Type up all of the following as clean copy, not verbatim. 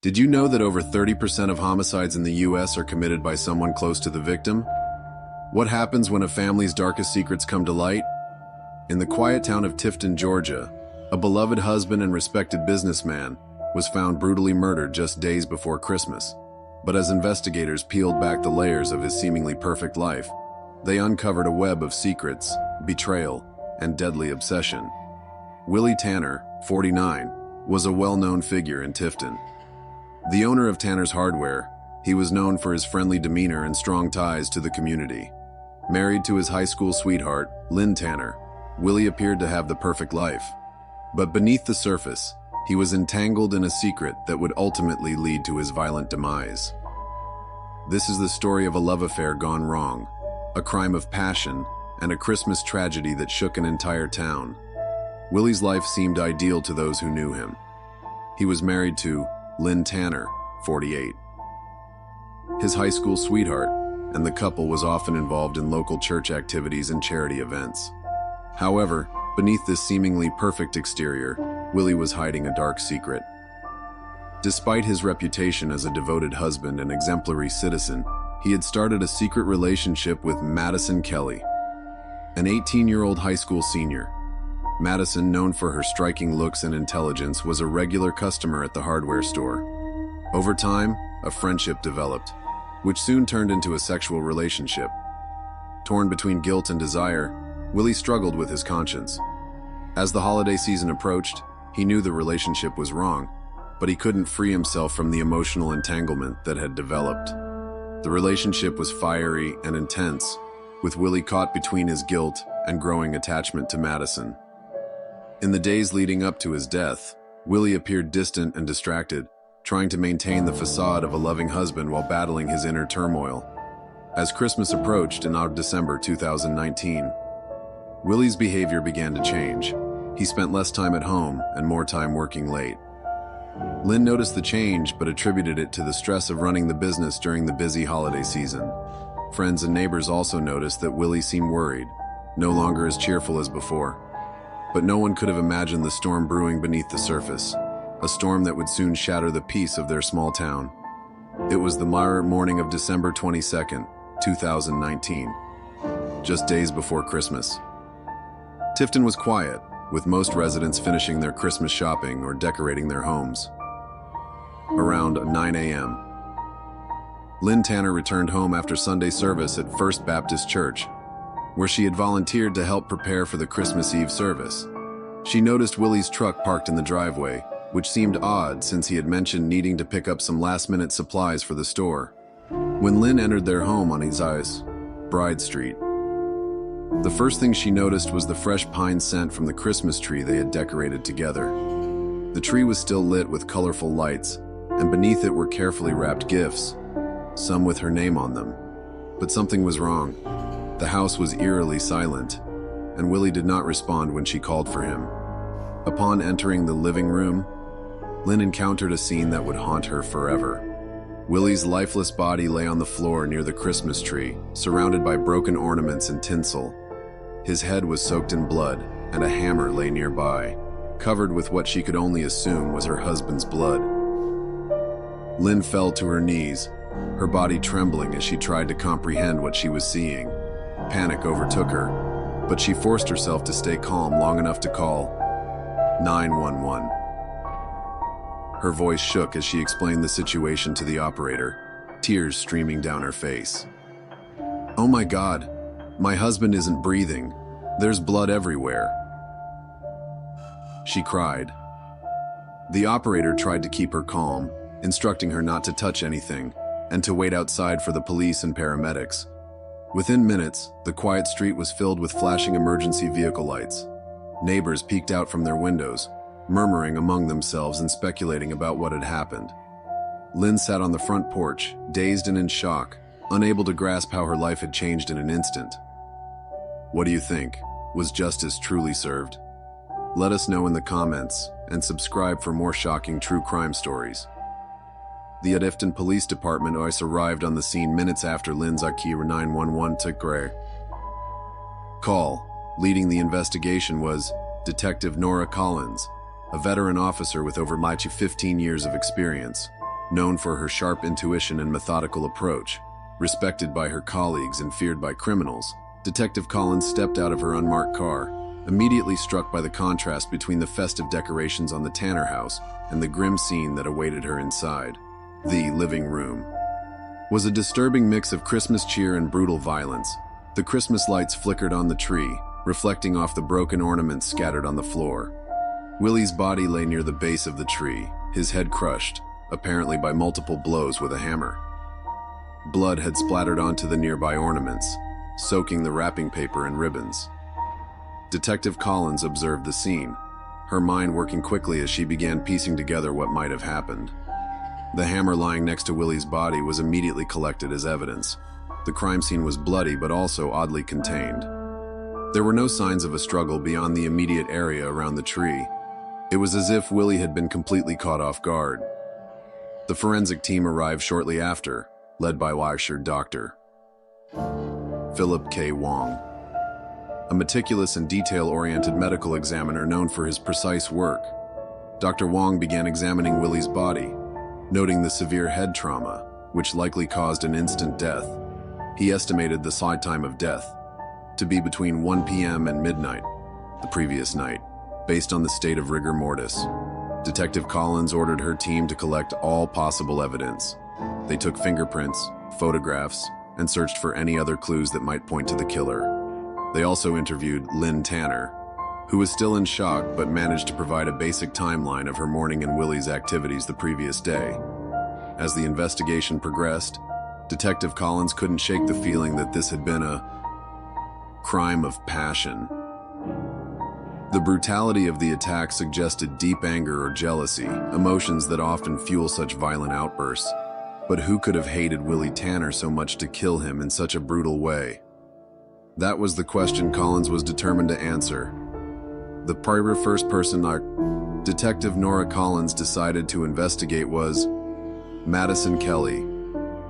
Did you know that over 30% of homicides in the US are committed by someone close to the victim? What happens when a family's darkest secrets come to light? In the quiet town of Tifton, Georgia, a beloved husband and respected businessman was found brutally murdered just days before Christmas. But as investigators peeled back the layers of his seemingly perfect life, they uncovered a web of secrets, betrayal, and deadly obsession. Willy Tanner, 49, was a well-known figure in Tifton. The owner of Tanner's Hardware, he was known for his friendly demeanor and strong ties to the community. Married to his high school sweetheart, Lynn Tanner, Willy appeared to have the perfect life. But beneath the surface, he was entangled in a secret that would ultimately lead to his violent demise. This is the story of a love affair gone wrong, a crime of passion, and a Christmas tragedy that shook an entire town. Willy's life seemed ideal to those who knew him. He was married to Lynn Tanner, 48. His high school sweetheart, and the couple was often involved in local church activities and charity events. However, beneath this seemingly perfect exterior, Willy was hiding a dark secret. Despite his reputation as a devoted husband and exemplary citizen, he had started a secret relationship with Madison Kelly, an 18-year-old high school senior. Madison, known for her striking looks and intelligence, was a regular customer at the hardware store. Over time, a friendship developed, which soon turned into a sexual relationship. Torn between guilt and desire, Willy struggled with his conscience. As the holiday season approached, he knew the relationship was wrong, but he couldn't free himself from the emotional entanglement that had developed. The relationship was fiery and intense, with Willy caught between his guilt and growing attachment to Madison. In the days leading up to his death, Willy appeared distant and distracted, trying to maintain the facade of a loving husband while battling his inner turmoil. As Christmas approached in December 2019, Willy's behavior began to change. He spent less time at home and more time working late. Lynn noticed the change but attributed it to the stress of running the business during the busy holiday season. Friends and neighbors also noticed that Willy seemed worried, no longer as cheerful as before. But no one could have imagined the storm brewing beneath the surface, a storm that would soon shatter the peace of their small town. It was the morning of December 22nd, 2019, just days before Christmas. Tifton was quiet, with most residents finishing their Christmas shopping or decorating their homes. Around 9 a.m., Lynn Tanner returned home after Sunday service at First Baptist Church, where she had volunteered to help prepare for the Christmas Eve service. She noticed Willy's truck parked in the driveway, which seemed odd since he had mentioned needing to pick up some last-minute supplies for the store. When Lynn entered their home on Bride Street, the first thing she noticed was the fresh pine scent from the Christmas tree they had decorated together. The tree was still lit with colorful lights, and beneath it were carefully wrapped gifts, some with her name on them. But something was wrong. The house was eerily silent, and Willy did not respond when she called for him. Upon entering the living room, Lynn encountered a scene that would haunt her forever. Willy's lifeless body lay on the floor near the Christmas tree, surrounded by broken ornaments and tinsel. His head was soaked in blood, and a hammer lay nearby, covered with what she could only assume was her husband's blood. Lynn fell to her knees, her body trembling as she tried to comprehend what she was seeing. Panic overtook her, but she forced herself to stay calm long enough to call 911. Her voice shook as she explained the situation to the operator, tears streaming down her face. "Oh my God, my husband isn't breathing. There's blood everywhere," she cried. The operator tried to keep her calm, instructing her not to touch anything and to wait outside for the police and paramedics. Within minutes, the quiet street was filled with flashing emergency vehicle lights. Neighbors peeked out from their windows, murmuring among themselves and speculating about what had happened. Lynn sat on the front porch, dazed and in shock, unable to grasp how her life had changed in an instant. What do you think? Was justice truly served? Let us know in the comments, and subscribe for more shocking true crime stories. The Tifton Police Department arrived on the scene minutes after Lynn's 911 call. Leading the investigation was Detective Nora Collins, a veteran officer with over 15 years of experience. Known for her sharp intuition and methodical approach, respected by her colleagues and feared by criminals, Detective Collins stepped out of her unmarked car, immediately struck by the contrast between the festive decorations on the Tanner house and the grim scene that awaited her inside. The living room was a disturbing mix of Christmas cheer and brutal violence. The Christmas lights flickered on the tree, reflecting off the broken ornaments scattered on the floor. Willy's body lay near the base of the tree, his head crushed, apparently by multiple blows with a hammer. Blood had splattered onto the nearby ornaments, soaking the wrapping paper and ribbons. Detective Collins observed the scene, her mind working quickly as she began piecing together what might have happened. The hammer lying next to Willy's body was immediately collected as evidence. The crime scene was bloody but also oddly contained. There were no signs of a struggle beyond the immediate area around the tree. It was as if Willy had been completely caught off guard. The forensic team arrived shortly after, led by licensed Dr. Philip K. Wong, a meticulous and detail-oriented medical examiner known for his precise work. Dr. Wong began examining Willy's body, noting the severe head trauma, which likely caused an instant death. He estimated the side time of death to be between 1 p.m. and midnight the previous night, based on the state of rigor mortis. Detective Collins ordered her team to collect all possible evidence. They took fingerprints, photographs, and searched for any other clues that might point to the killer. They also interviewed Willy Tanners, who was still in shock but managed to provide a basic timeline of her morning and Willy's activities the previous day. As the investigation progressed, Detective Collins couldn't shake the feeling that this had been a crime of passion. The brutality of the attack suggested deep anger or jealousy, emotions that often fuel such violent outbursts. But who could have hated Willy Tanners so much to kill him in such a brutal way? That was the question Collins was determined to answer. The first person Detective Nora Collins decided to investigate was Madison Kelly,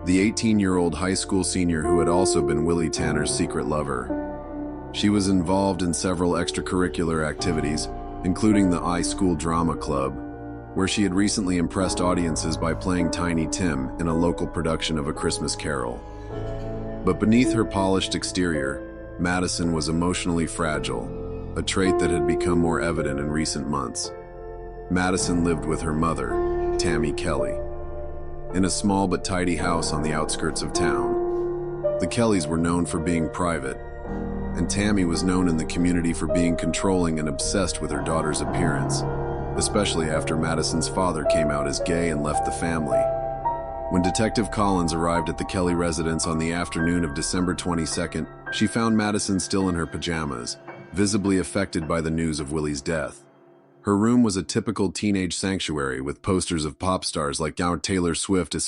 the 18-year-old high school senior who had also been Willy Tanners' secret lover. She was involved in several extracurricular activities, including the iSchool Drama Club, where she had recently impressed audiences by playing Tiny Tim in a local production of A Christmas Carol. But beneath her polished exterior, Madison was emotionally fragile, a trait that had become more evident in recent months. Madison lived with her mother, Tammy Kelly, in a small but tidy house on the outskirts of town. The Kellys were known for being private, and Tammy was known in the community for being controlling and obsessed with her daughter's appearance, especially after Madison's father came out as gay and left the family. When Detective Collins arrived at the Kelly residence on the afternoon of December 22nd, she found Madison still in her pajamas, visibly affected by the news of Willy's death. Her room was a typical teenage sanctuary with posters of pop stars like Taylor Swift, and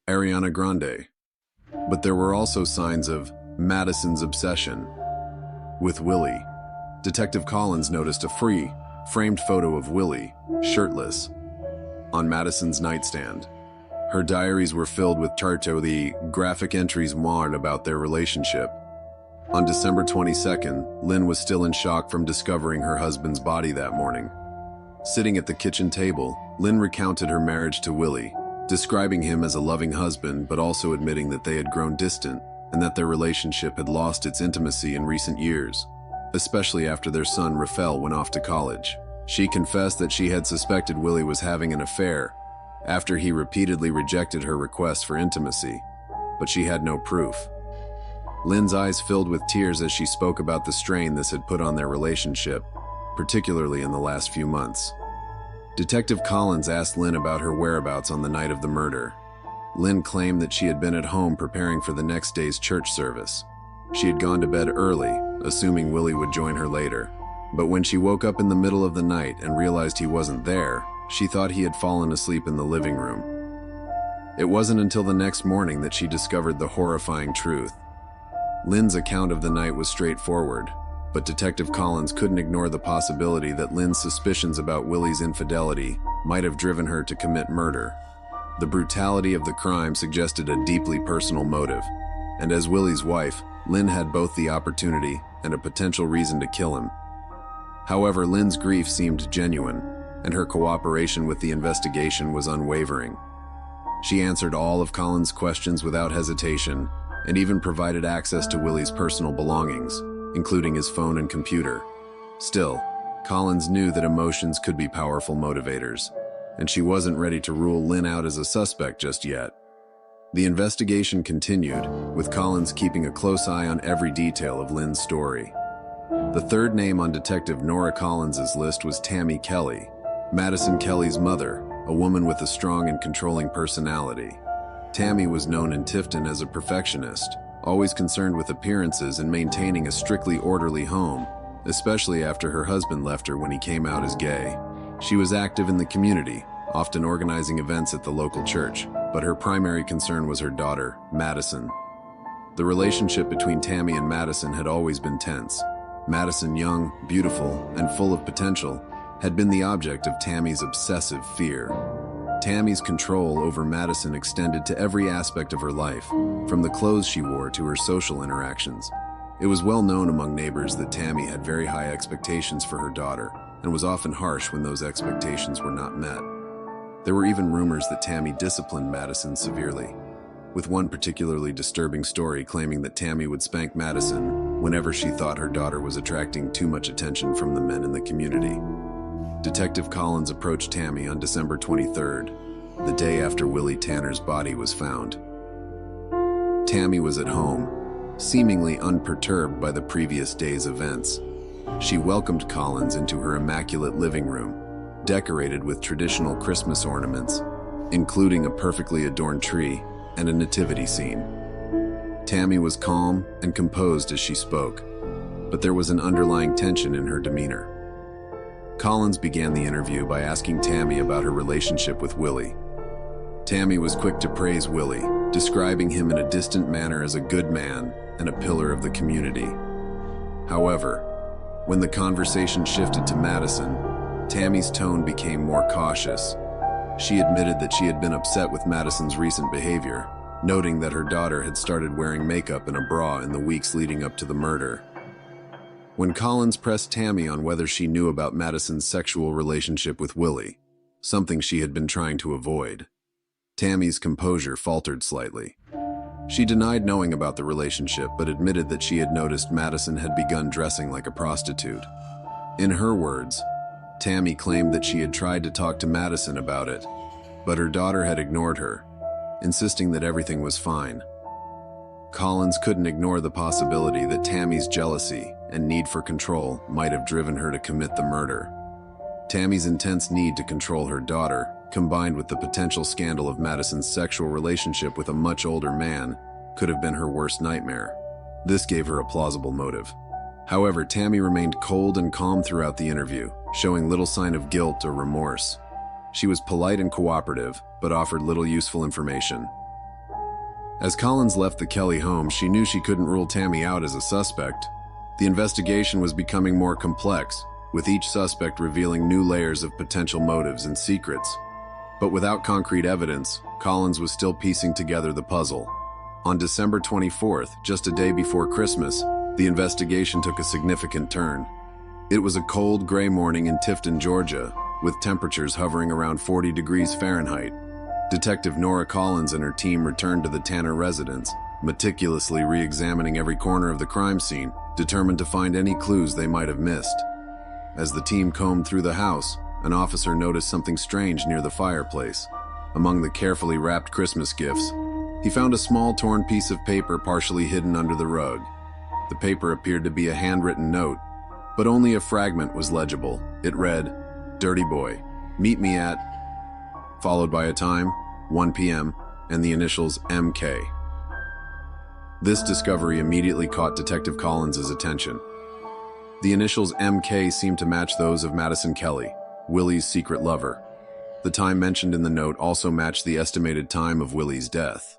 Ariana Grande. But there were also signs of Madison's obsession with Willy. Detective Collins noticed a framed photo of Willy, shirtless, on Madison's nightstand. Her diaries were filled with the graphic entries marred about their relationship. On December 22nd, Lynn was still in shock from discovering her husband's body that morning. Sitting at the kitchen table, Lynn recounted her marriage to Willy, describing him as a loving husband but also admitting that they had grown distant and that their relationship had lost its intimacy in recent years, especially after their son Rafael went off to college. She confessed that she had suspected Willy was having an affair after he repeatedly rejected her requests for intimacy, but she had no proof. Lynn's eyes filled with tears as she spoke about the strain this had put on their relationship, particularly in the last few months. Detective Collins asked Lynn about her whereabouts on the night of the murder. Lynn claimed that she had been at home preparing for the next day's church service. She had gone to bed early, assuming Willy would join her later. But when she woke up in the middle of the night and realized he wasn't there, she thought he had fallen asleep in the living room. It wasn't until the next morning that she discovered the horrifying truth. Lynn's account of the night was straightforward, but Detective Collins couldn't ignore the possibility that Lynn's suspicions about Willy's infidelity might have driven her to commit murder. The brutality of the crime suggested a deeply personal motive, and as Willy's wife, Lynn had both the opportunity and a potential reason to kill him. However, Lynn's grief seemed genuine, and her cooperation with the investigation was unwavering. She answered all of Collins' questions without hesitation and even provided access to Willy's personal belongings, including his phone and computer. Still, Collins knew that emotions could be powerful motivators, and she wasn't ready to rule Lynn out as a suspect just yet. The investigation continued, with Collins keeping a close eye on every detail of Lynn's story. The third name on Detective Nora Collins's list was Tammy Kelly, Madison Kelly's mother, a woman with a strong and controlling personality. Tammy was known in Tifton as a perfectionist, always concerned with appearances and maintaining a strictly orderly home, especially after her husband left her when he came out as gay. She was active in the community, often organizing events at the local church, but her primary concern was her daughter, Madison. The relationship between Tammy and Madison had always been tense. Madison, young, beautiful, and full of potential, had been the object of Tammy's obsessive fear. Tammy's control over Madison extended to every aspect of her life, from the clothes she wore to her social interactions. It was well known among neighbors that Tammy had very high expectations for her daughter and was often harsh when those expectations were not met. There were even rumors that Tammy disciplined Madison severely, with one particularly disturbing story claiming that Tammy would spank Madison whenever she thought her daughter was attracting too much attention from the men in the community. Detective Collins approached Tammy on December 23rd, the day after Willy Tanners' body was found. Tammy was at home, seemingly unperturbed by the previous day's events. She welcomed Collins into her immaculate living room, decorated with traditional Christmas ornaments, including a perfectly adorned tree and a nativity scene. Tammy was calm and composed as she spoke, but there was an underlying tension in her demeanor. Collins began the interview by asking Tammy about her relationship with Willy. Tammy was quick to praise Willy, describing him in a distant manner as a good man and a pillar of the community. However, when the conversation shifted to Madison, Tammy's tone became more cautious. She admitted that she had been upset with Madison's recent behavior, noting that her daughter had started wearing makeup and a bra in the weeks leading up to the murder. When Collins pressed Tammy on whether she knew about Madison's sexual relationship with Willy, something she had been trying to avoid, Tammy's composure faltered slightly. She denied knowing about the relationship but admitted that she had noticed Madison had begun dressing like a prostitute. In her words, Tammy claimed that she had tried to talk to Madison about it, but her daughter had ignored her, insisting that everything was fine. Collins couldn't ignore the possibility that Tammy's jealousy and need for control might have driven her to commit the murder. Tammy's intense need to control her daughter, combined with the potential scandal of Madison's sexual relationship with a much older man, could have been her worst nightmare. This gave her a plausible motive. However, Tammy remained cold and calm throughout the interview, showing little sign of guilt or remorse. She was polite and cooperative, but offered little useful information. As Collins left the Kelly home, she knew she couldn't rule Tammy out as a suspect. The investigation was becoming more complex, with each suspect revealing new layers of potential motives and secrets. But without concrete evidence, Collins was still piecing together the puzzle. On December 24th, just a day before Christmas, the investigation took a significant turn. It was a cold, gray morning in Tifton, Georgia, with temperatures hovering around 40 degrees Fahrenheit. Detective Nora Collins and her team returned to the Tanner residence, meticulously re-examining every corner of the crime scene, determined to find any clues they might have missed. As the team combed through the house, an officer noticed something strange near the fireplace. Among the carefully wrapped Christmas gifts, he found a small torn piece of paper partially hidden under the rug. The paper appeared to be a handwritten note, but only a fragment was legible. It read, "Dirty boy, meet me at," followed by a time, 1 p.m., and the initials MK. This discovery immediately caught Detective Collins's attention. The initials MK seemed to match those of Madison Kelly, Willy's secret lover. The time mentioned in the note also matched the estimated time of Willy's death.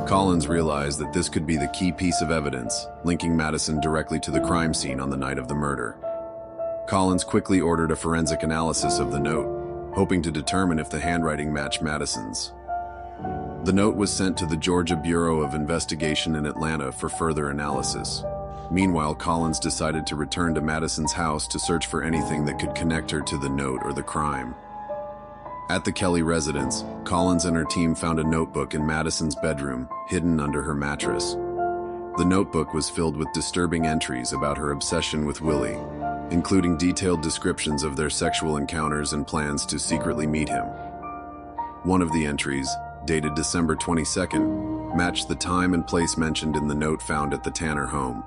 Collins realized that this could be the key piece of evidence, linking Madison directly to the crime scene on the night of the murder. Collins quickly ordered a forensic analysis of the note, hoping to determine if the handwriting matched Madison's. The note was sent to the Georgia Bureau of Investigation in Atlanta for further analysis. Meanwhile, Collins decided to return to Madison's house to search for anything that could connect her to the note or the crime. At the Kelly residence, Collins and her team found a notebook in Madison's bedroom, hidden under her mattress. The notebook was filled with disturbing entries about her obsession with Willy, including detailed descriptions of their sexual encounters and plans to secretly meet him. One of the entries, dated December 22nd, matched the time and place mentioned in the note found at the Tanner home.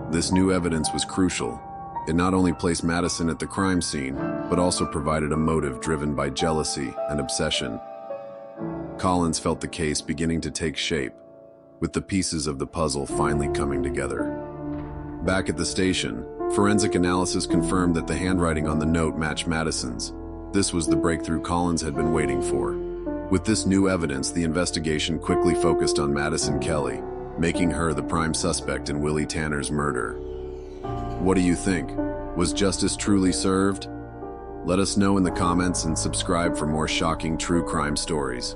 This new evidence was crucial. It not only placed Madison at the crime scene, but also provided a motive driven by jealousy and obsession. Collins felt the case beginning to take shape, with the pieces of the puzzle finally coming together. Back at the station, forensic analysis confirmed that the handwriting on the note matched Madison's. This was the breakthrough Collins had been waiting for. With this new evidence, the investigation quickly focused on Madison Kelly, making her the prime suspect in Willy Tanners' murder. What do you think? Was justice truly served? Let us know in the comments and subscribe for more shocking true crime stories.